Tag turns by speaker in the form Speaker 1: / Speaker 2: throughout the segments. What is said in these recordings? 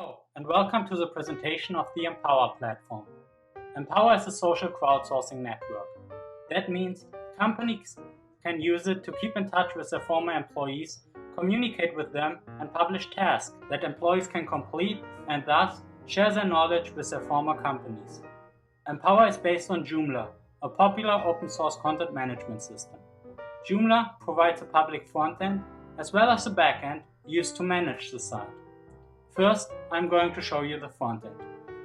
Speaker 1: Hello, and welcome to the presentation of the Empower platform. Empower is a social crowdsourcing network. That means companies can use it to keep in touch with their former employees, communicate with them, and publish tasks that employees can complete and thus share their knowledge with their former companies. Empower is based on Joomla, a popular open source content management system. Joomla provides a public front-end as well as a back-end used to manage the site. First, I'm going to show you the front-end.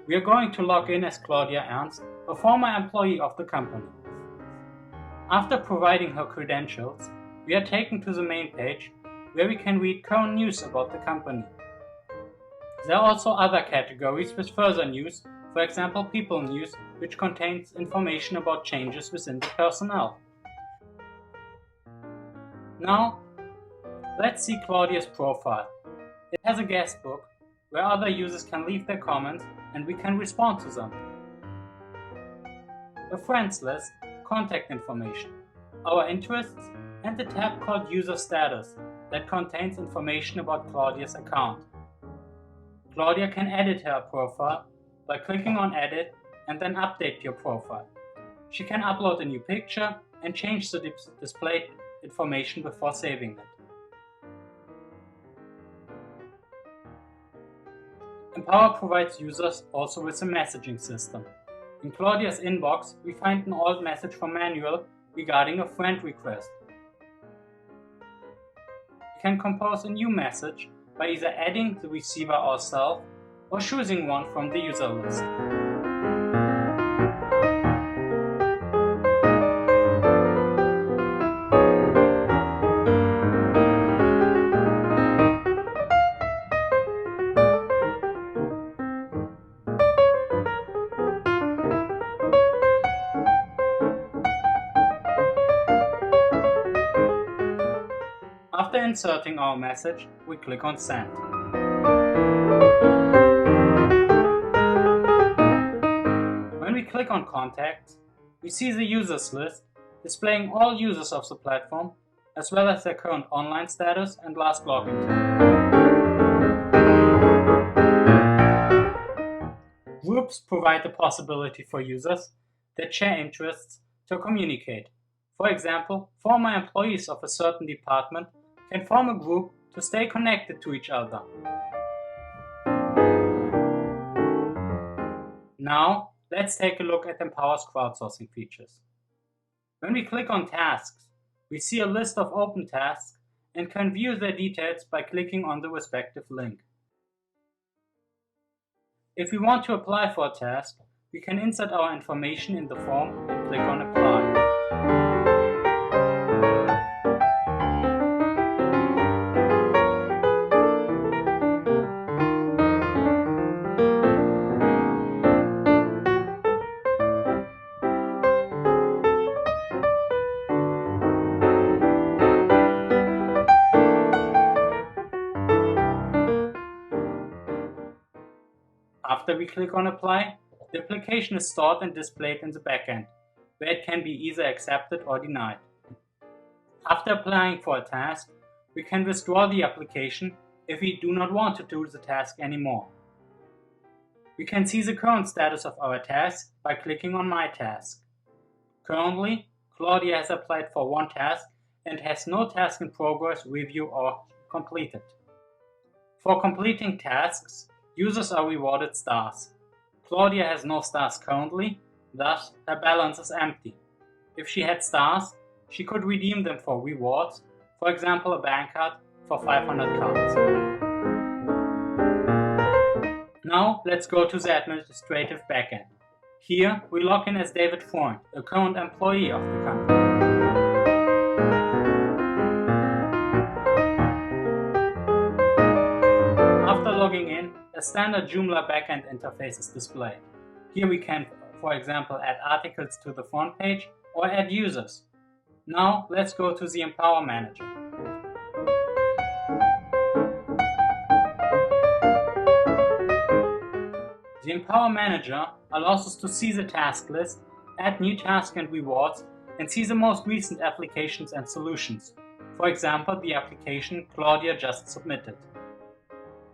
Speaker 1: We are going to log in as Claudia Ernst, a former employee of the company. After providing her credentials, we are taken to the main page where we can read current news about the company. There are also other categories with further news, for example people news, which contains information about changes within the personnel. Now, let's see Claudia's profile. It has a guest book where other users can leave their comments and we can respond to them. A friends list, contact information, our interests, and a tab called User Status that contains information about Claudia's account. Claudia can edit her profile by clicking on Edit and then update your profile. She can upload a new picture and change the displayed information before saving it. Empower provides users also with a messaging system. In Claudia's inbox, we find an old message from Manuel regarding a friend request. We can compose a new message by either adding the receiver ourselves or choosing one from the user list. After inserting our message, we click on Send. When we click on Contacts, we see the users list displaying all users of the platform, as well as their current online status and last login time. Groups provide the possibility for users that share interests to communicate. For example, former employees of a certain department can form a group to stay connected to each other. Now, let's take a look at Empower's crowdsourcing features. When we click on Tasks, we see a list of open tasks and can view their details by clicking on the respective link. If we want to apply for a task, we can insert our information in the form and click on Apply. After we click on Apply, the application is stored and displayed in the backend, where it can be either accepted or denied. After applying for a task, we can withdraw the application if we do not want to do the task anymore. We can see the current status of our task by clicking on My Task. Currently, Claudia has applied for one task and has no task in progress, review, or completed. For completing tasks, users are rewarded stars. Claudia has no stars currently, thus her balance is empty. If she had stars, she could redeem them for rewards, for example a bank card for 500 cards. Now let's go to the administrative backend. Here we log in as David Freund, a current employee of the company. After logging in, a standard Joomla backend interface is displayed. Here we can, for example, add articles to the front page or add users. Now let's go to the Empower Manager. The Empower Manager allows us to see the task list, add new tasks and rewards, and see the most recent applications and solutions. For example, the application Claudia just submitted.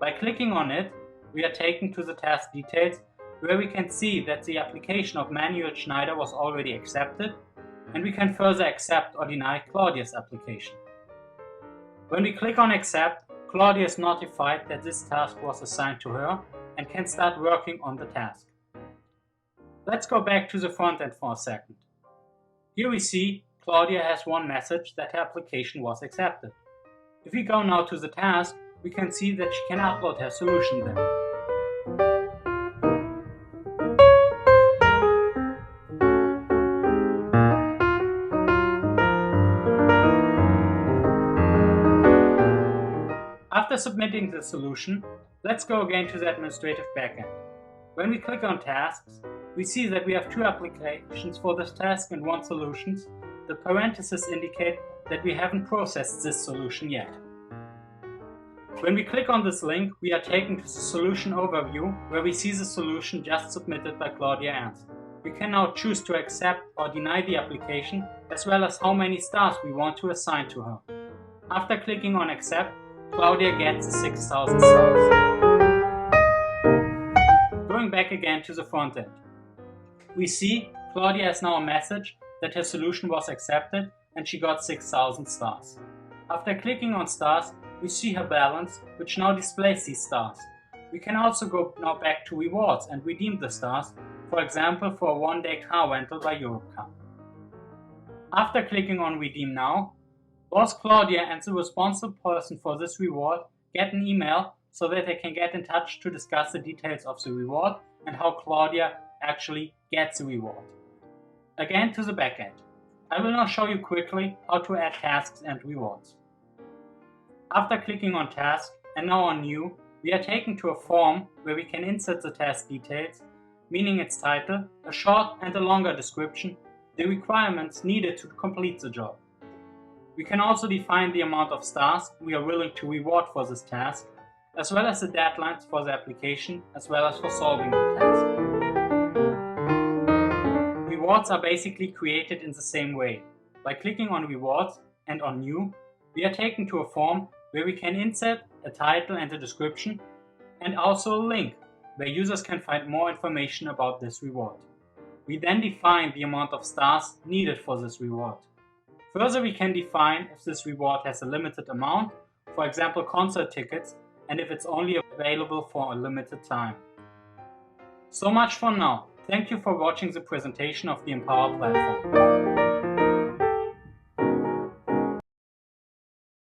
Speaker 1: By clicking on it, we are taken to the task details, where we can see that the application of Manuel Schneider was already accepted, and we can further accept or deny Claudia's application. When we click on Accept, Claudia is notified that this task was assigned to her and can start working on the task. Let's go back to the front end for a second. Here we see Claudia has one message that her application was accepted. If we go now to the task, we can see that she can upload her solution there. After submitting the solution, let's go again to the administrative backend. When we click on Tasks, we see that we have two applications for this task and one solution. The parentheses indicate that we haven't processed this solution yet. When we click on this link, we are taken to the solution overview, where we see the solution just submitted by Claudia Ernst. We can now choose to accept or deny the application, as well as how many stars we want to assign to her. After clicking on Accept, Claudia gets the 6,000 stars. Going back again to the front end, we see Claudia has now a message that her solution was accepted and she got 6,000 stars. After clicking on stars, we see her balance, which now displays these stars. We can also go now back to rewards and redeem the stars, for example for a one-day car rental by Europcar. After clicking on Redeem Now, both Claudia and the responsible person for this reward get an email so that they can get in touch to discuss the details of the reward and how Claudia actually gets the reward. Again to the backend. I will now show you quickly how to add tasks and rewards. After clicking on Task and now on New, we are taken to a form where we can insert the task details, meaning its title, a short and a longer description, the requirements needed to complete the job. We can also define the amount of stars we are willing to reward for this task, as well as the deadlines for the application, as well as for solving the task. Rewards are basically created in the same way. By clicking on Rewards and on New, we are taken to a form where we can insert a title and a description, and also a link where users can find more information about this reward. We then define the amount of stars needed for this reward. Further, we can define if this reward has a limited amount, for example concert tickets, and if it's only available for a limited time. So much for now. Thank you for watching the presentation of the Empower platform.